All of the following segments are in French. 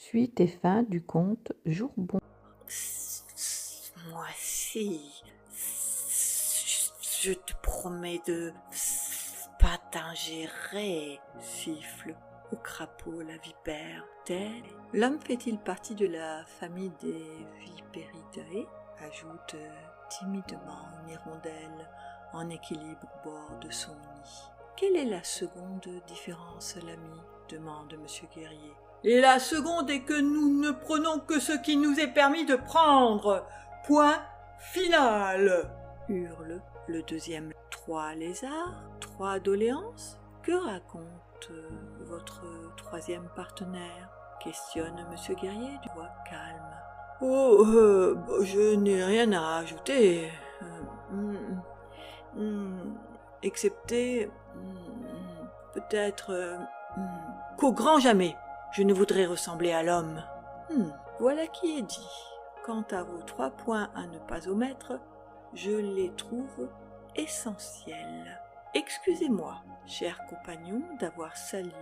Suite et fin du conte Jourbon. Moi si, je te promets de pas t'ingérer, siffle au crapaud la vipère. L'homme fait-il partie de la famille des Viperidae ajoute timidement une hirondelle en équilibre au bord de son nid. Quelle est la seconde différence, l'ami demande M. Guerrier. Et la seconde est que nous ne prenons que ce qui nous est permis de prendre. Point final, hurle le deuxième. 3 lézards, 3 doléances. Que raconte votre troisième partenaire questionne M. Guerrier d'une voix calme. Oh, je n'ai rien à ajouter. Excepté, peut-être, qu'au grand jamais, je ne voudrais ressembler à l'homme. Voilà qui est dit. Quant à vos 3 points à ne pas omettre, je les trouve essentiels. Excusez-moi, cher compagnon, d'avoir sali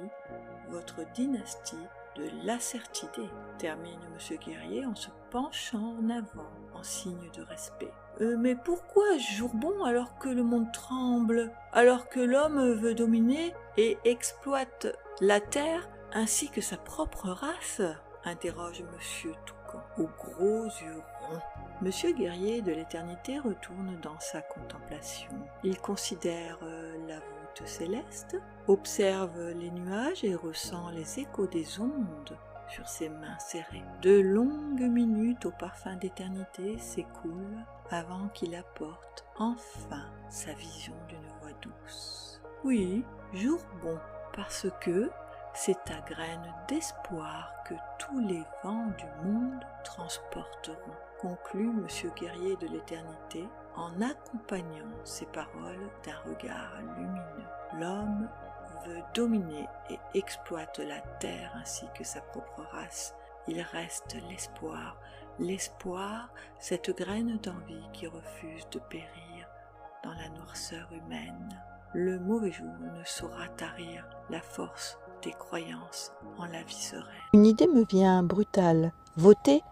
votre dynastie de l'Acertidé, termine M. Guerrier en se penchant en avant, en signe de respect. Mais pourquoi Jourbon alors que le monde tremble, alors que l'homme veut dominer et exploite la terre ainsi que sa propre race interroge M. Toucan, aux gros yeux ronds. M. Guerrier de l'éternité retourne dans sa contemplation. Il considère la voûte céleste, observe les nuages et ressent les échos des ondes sur ses mains serrées. De longues minutes au parfum d'éternité s'écoulent avant qu'il apporte enfin sa vision d'une voix douce. Oui, Jourbon, parce que c'est ta graine d'espoir que tous les vents du monde transporteront, conclut M. Guerrier de l'éternité en accompagnant ses paroles d'un regard lumineux. L'homme veut dominer et exploite la terre ainsi que sa propre race. Il reste l'espoir. L'espoir, cette graine d'envie qui refuse de périr dans la noirceur humaine. Le mauvais jour ne saura tarir la force des croyances en la vie sereine. Une idée me vient brutale. Voter,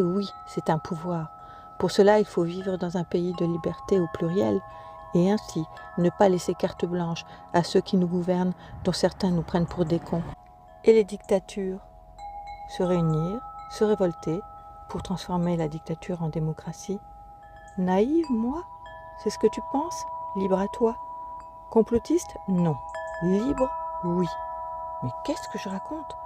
oui, c'est un pouvoir. Pour cela, il faut vivre dans un pays de liberté au pluriel et ainsi ne pas laisser carte blanche à ceux qui nous gouvernent, dont certains nous prennent pour des cons. Et les dictatures? Se réunir, se révolter pour transformer la dictature en démocratie. Naïve, moi? C'est ce que tu penses? Libre à toi. Complotiste? Non. Libre? Oui. Mais qu'est-ce que je raconte?